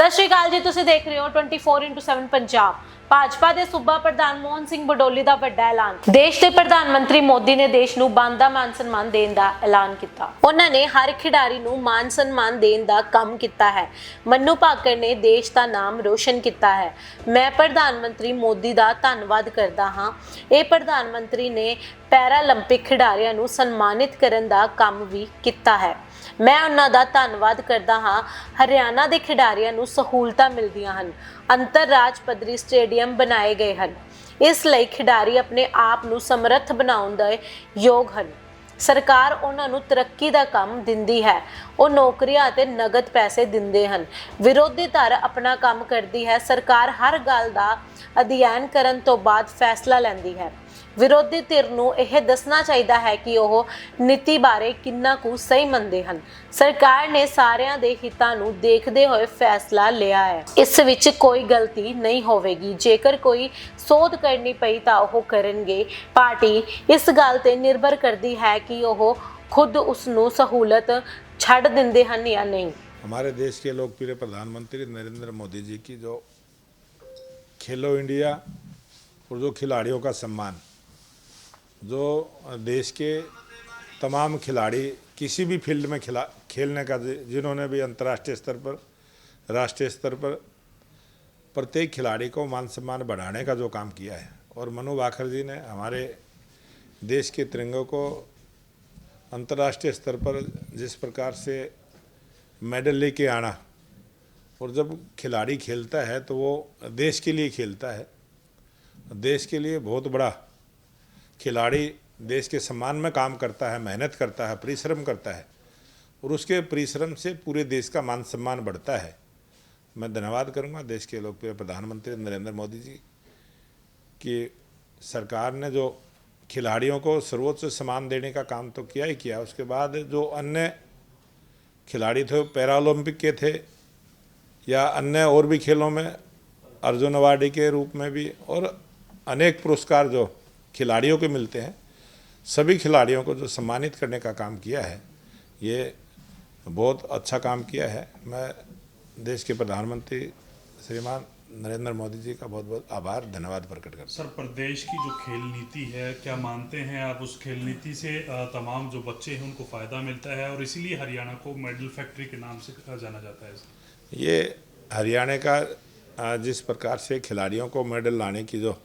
सत श्री अकाल जी, तुसीं देख रहे हो 24x7 पंजाब। भाजपा ਦੇ ਸੂਬਾ ਪ੍ਰਧਾਨ ਮੋਹਨ ਸਿੰਘ ਬਡੋਲੀ ਦਾ ਵੱਡਾ ਐਲਾਨ। ਦੇਸ਼ ਦੇ ਪ੍ਰਧਾਨ ਮੰਤਰੀ ਮੋਦੀ ਨੇ ਦੇਸ਼ ਨੂੰ ਬਣਦਾ ਮਾਨ ਸਨਮਾਨ ਦੇਣ ਦਾ ਐਲਾਨ ਕੀਤਾ। ਉਹਨਾਂ ਨੇ ਹਰ ਖਿਡਾਰੀ ਨੂੰ ਮਾਨ ਸਨਮਾਨ ਦੇਣ ਦਾ ਕੰਮ ਕੀਤਾ ਹੈ। ਮੰਨੂ ਭਾਕਰ ਨੇ ਦੇਸ਼ ਦਾ ਨਾਮ ਰੋਸ਼ਨ ਕੀਤਾ ਹੈ। ਮੈਂ ਪ੍ਰਧਾਨ ਮੰਤਰੀ ਮੋਦੀ ਦਾ ਧੰਨਵਾਦ ਕਰਦਾ ਹਾਂ। ਇਹ ਪ੍ਰਧਾਨ ਮੰਤਰੀ ਨੇ ਪੈਰਾਲੰਪਿਕ ਖਿਡਾਰੀਆਂ ਨੂੰ ਸਨਮਾਨਿਤ ਕਰਨ ਦਾ ਕੰਮ ਵੀ ਕੀਤਾ ਹੈ। ਮੈਂ ਉਹਨਾਂ ਦਾ ਧੰਨਵਾਦ ਕਰਦਾ ਹਾਂ। ਹਰਿਆਣਾ ਦੇ ਖਿਡਾਰੀਆਂ ਨੂੰ ਸਹੂਲਤਾਂ ਮਿਲਦੀਆਂ ਹਨ। ਅੰਤਰਰਾਜ ਪੱਧਰੀ ਸਟੇਡੀਅਮ ਬਣਾਏ ਗਏ ਹਨ। ਇਸ ਲਈ ਖਿਡਾਰੀ ਆਪਣੇ ਆਪ ਨੂੰ ਸਮਰੱਥ ਬਣਾਉਣ ਦੇ ਯੋਗ ਹਨ। ਸਰਕਾਰ ਉਹਨਾਂ ਨੂੰ ਤਰੱਕੀ ਦਾ ਕੰਮ ਦਿੰਦੀ ਹੈ। ਉਹ ਨੌਕਰੀਆਂ ਅਤੇ ਨਗਦ ਪੈਸੇ ਦਿੰਦੇ ਹਨ। ਵਿਰੋਧੀ ਧਿਰ ਆਪਣਾ ਕੰਮ ਕਰਦੀ ਹੈ। ਸਰਕਾਰ ਹਰ ਗੱਲ ਦਾ ਅਧਿਐਨ ਕਰਨ ਤੋਂ ਬਾਅਦ ਫੈਸਲਾ ਲੈਂਦੀ ਹੈ। ਵਿਰੋਧੀ ਧਿਰ ਨੂੰ ਇਹ ਦੱਸਣਾ ਚਾਹੀਦਾ ਹੈ ਕਿ ਉਹ ਨੀਤੀ ਬਾਰੇ ਕਿੰਨਾ ਕੁ ਸਹੀ ਮੰਨਦੇ ਹਨ। ਸਰਕਾਰ ਨੇ ਸਾਰਿਆਂ ਦੇ ਹਿੱਤਾਂ ਨੂੰ ਦੇਖਦੇ ਹੋਏ ਫੈਸਲਾ ਲਿਆ ਹੈ। ਇਸ ਵਿੱਚ ਕੋਈ ਗਲਤੀ ਨਹੀਂ ਹੋਵੇਗੀ। ਜੇਕਰ ਕੋਈ ਸੋਧ ਕਰਨੀ ਪਈ ਤਾਂ ਉਹ ਕਰਨਗੇ। ਪਾਰਟੀ ਇਸ ਗੱਲ ਤੇ ਨਿਰਭਰ ਕਰਦੀ ਹੈ ਕਿ ਉਹ खुद उसनू सहूलत छड़ देंदे हन या नहीं। हमारे देश के लोकप्रिय प्रधानमंत्री नरेंद्र मोदी जी की जो खेलो इंडिया और जो खिलाड़ियों का सम्मान, जो देश के तमाम खिलाड़ी किसी भी फील्ड में खेलने का, जिन्होंने भी अंतर्राष्ट्रीय स्तर पर, राष्ट्रीय स्तर पर प्रत्येक खिलाड़ी को मान सम्मान बढ़ाने का जो काम किया है, और मनु भाकर जी ने हमारे देश के तिरंगे को अंतर्राष्ट्रीय स्तर पर जिस प्रकार से मेडल लेके आना, और जब खिलाड़ी खेलता है तो वो देश के लिए खेलता है। देश के लिए बहुत बड़ा खिलाड़ी देश के सम्मान में काम करता है, मेहनत करता है, परिश्रम करता है, और उसके परिश्रम से पूरे देश का मान सम्मान बढ़ता है। मैं धन्यवाद करूँगा देश के लोकप्रिय प्रधानमंत्री नरेंद्र मोदी जी की सरकार ने जो खिलाड़ियों को सर्वोच्च सम्मान देने का काम तो किया ही किया। उसके बाद जो अन्य खिलाड़ी थे, पैरालंपिक के थे या अन्य और भी खेलों में अर्जुन अवार्डी के रूप में भी, और अनेक पुरस्कार जो खिलाड़ियों को मिलते हैं, सभी खिलाड़ियों को जो सम्मानित करने का काम किया है, ये बहुत अच्छा काम किया है। मैं देश के प्रधानमंत्री श्रीमान नरेंद्र मोदी जी का बहुत बहुत आभार, धन्यवाद प्रकट करता हूं। सर, प्रदेश की जो खेल नीति है, क्या मानते हैं आप उस खेल नीति से तमाम जो बच्चे हैं उनको फ़ायदा मिलता है, और इसीलिए हरियाणा को मेडल फैक्ट्री के नाम से जाना जाता है? ये हरियाणा का जिस प्रकार से खिलाड़ियों को मेडल लाने की जो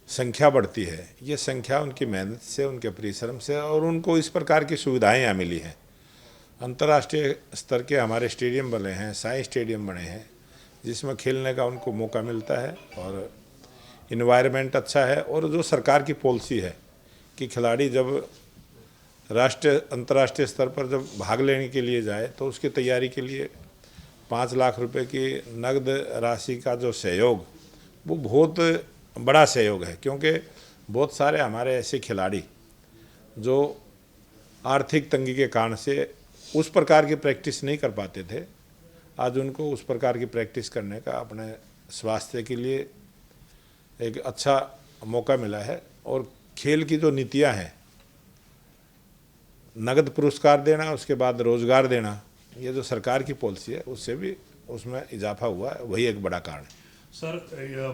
संख्या बढ़ती है, ये संख्या उनकी मेहनत से, उनके परिश्रम से, और उनको इस प्रकार की सुविधाएं यहाँ मिली हैं। अंतर्राष्ट्रीय स्तर के हमारे स्टेडियम बने हैं, साई स्टेडियम बने हैं, जिसमें खेलने का उनको मौका मिलता है, और इन्वायरमेंट अच्छा है। और जो सरकार की पॉलिसी है कि खिलाड़ी जब अंतर्राष्ट्रीय स्तर पर जब भाग लेने के लिए जाए तो उसकी तैयारी के लिए 5 लाख रुपए की नगद राशि का जो सहयोग, वो बहुत बड़ा सहयोग है। क्योंकि बहुत सारे हमारे ऐसे खिलाड़ी जो आर्थिक तंगी के कारण से उस प्रकार की प्रैक्टिस नहीं कर पाते थे, आज उनको उस प्रकार की प्रैक्टिस करने का, अपने स्वास्थ्य के लिए एक अच्छा मौका मिला है। और खेल की जो नीतियां हैं, नगद पुरस्कार देना, उसके बाद रोजगार देना, ये जो सरकार की पॉलिसी है, उससे भी उसमें इजाफा हुआ है, वही एक बड़ा कारण है। सर,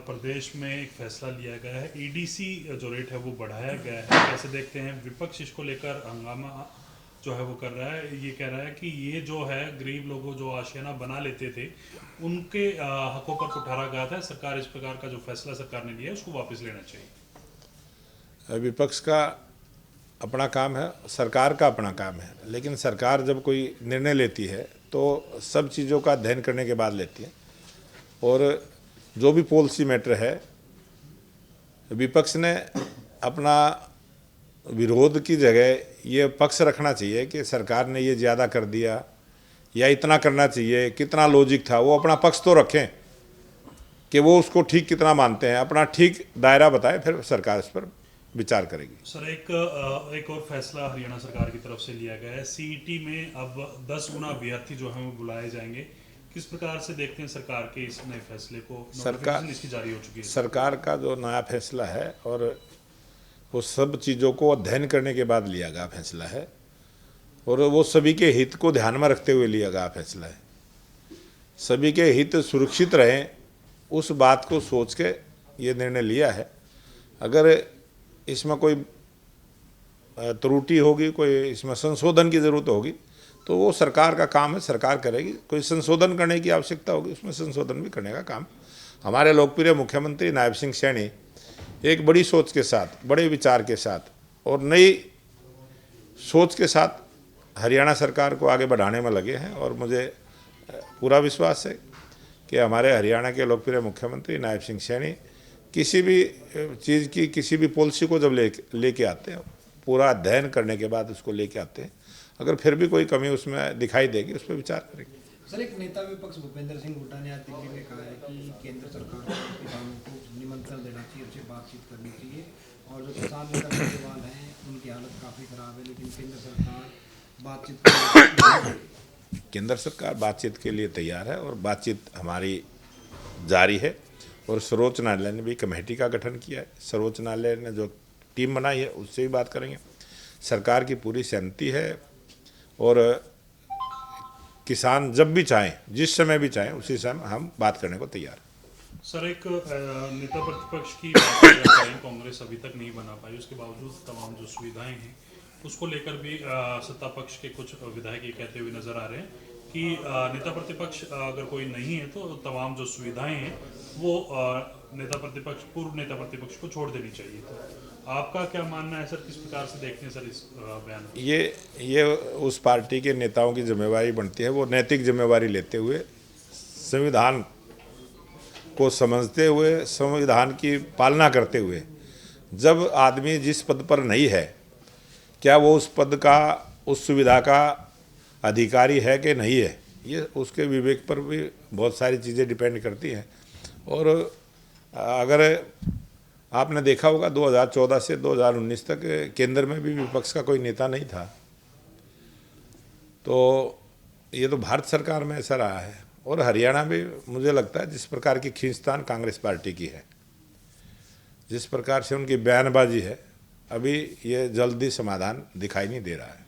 प्रदेश में एक फैसला लिया गया है, ईडीसी जो रेट है वो बढ़ाया गया है, कैसे देखते हैं? विपक्ष इसको लेकर हंगामा जो है वो कर रहा है। ये कह रहा है कि ये जो है गरीब लोगों जो आशियाना बना लेते थे, उनके हकों पर कुठारा गया था। सरकार इस प्रकार का जो फैसला सरकार ने लिया है उसको वापस लेना चाहिए। विपक्ष का अपना काम है, सरकार का अपना काम है, लेकिन सरकार जब कोई निर्णय लेती है तो सब चीज़ों का अध्ययन करने के बाद लेती है। और जो भी पॉलिसी मैटर है, विपक्ष ने अपना विरोध की जगह ये पक्ष रखना चाहिए कि सरकार ने ये ज़्यादा कर दिया या इतना करना चाहिए, कितना लॉजिक था, वो अपना पक्ष तो रखें कि वो उसको ठीक कितना मानते हैं, अपना ठीक दायरा बताएं, फिर सरकार इस पर विचार करेगी। सर, एक और फैसला हरियाणा सरकार की तरफ से लिया गया है, सीईटी में अब 10 गुना अभ्यर्थी जो हैं वो बुलाए जाएंगे। किस प्रकार से देखते हैं सरकार के इस नए फैसले को? सरकार इसकी जारी हो चुकी है। सरकार का जो नया फैसला है, और वो सब चीज़ों को अध्ययन करने के बाद लिया गया फैसला है, और वो सभी के हित को ध्यान में रखते हुए लिया गया फैसला है। सभी के हित सुरक्षित रहें, उस बात को सोच के ये निर्णय लिया है। अगर इसमें कोई त्रुटि होगी, कोई इसमें संशोधन की ज़रूरत होगी, तो वो सरकार का काम है, सरकार करेगी। कोई संशोधन करने की आवश्यकता होगी, उसमें संशोधन भी करने का काम हमारे लोकप्रिय मुख्यमंत्री नायब सिंह सैनी एक बड़ी सोच के साथ, बड़े विचार के साथ और नई सोच के साथ हरियाणा सरकार को आगे बढ़ाने में लगे हैं। और मुझे पूरा विश्वास है कि हमारे हरियाणा के लोकप्रिय मुख्यमंत्री नायब सिंह सैनी किसी भी चीज़ की, किसी भी पॉलिसी को जब लेके आते हैं, पूरा अध्ययन करने के बाद उसको लेके आते हैं। अगर फिर भी कोई कमी उसमें दिखाई देगी, उस पर विचार करेंगे। सर, एक नेता विपक्ष भूपेंद्र सिंह हुड्डा ने आज दिल्ली में कहा है कि केंद्र सरकार को किसानों को निमंत्रण देना चाहिए, उनसे बातचीत करनी चाहिए, और जो किसान नेता नौजवान हैं उनकी हालत काफ़ी ख़राब है, लेकिन केंद्र सरकार बातचीत केंद्र सरकार बातचीत के लिए तैयार है और बातचीत हमारी जारी है। और सर्वोच्च न्यायालय ने भी कमेटी का गठन किया है। सर्वोच्च न्यायालय ने जो टीम बनाई है उससे भी बात करेंगे। सरकार की पूरी सहमति है और किसान जब भी चाहें, जिस समय भी चाहें, उसी समय हम बात करने को तैयार हैं। सर, एक नेता प्रतिपक्ष की बात अगर करें, कांग्रेस अभी तक नहीं बना पाई, उसके बावजूद तमाम जो सुविधाएं हैं उसको लेकर भी सत्ता पक्ष के कुछ विधायक ये कहते हुए नजर आ रहे हैं कि नेता प्रतिपक्ष अगर कोई नहीं है तो तमाम जो सुविधाएं हैं वो पूर्व नेता प्रतिपक्ष को छोड़ देनी चाहिए। तो आपका क्या मानना है सर, किस प्रकार से देखते हैं सर इस बयान को? ये उस पार्टी के नेताओं की जिम्मेवारी बनती है, वो नैतिक जिम्मेवारी लेते हुए, संविधान को समझते हुए, संविधान की पालना करते हुए, जब आदमी जिस पद पर नहीं है, क्या वो उस पद का, उस सुविधा का अधिकारी है कि नहीं है, ये उसके विवेक पर भी बहुत सारी चीज़ें डिपेंड करती हैं। और अगर आपने देखा होगा 2014 से 2019 तक केंद्र में भी विपक्ष का कोई नेता नहीं था, तो ये तो भारत सरकार में ऐसा रहा है। और हरियाणा में मुझे लगता है जिस प्रकार की खींचतान कांग्रेस पार्टी की है, जिस प्रकार से उनकी बयानबाजी है, अभी ये जल्दी समाधान दिखाई नहीं दे रहा है।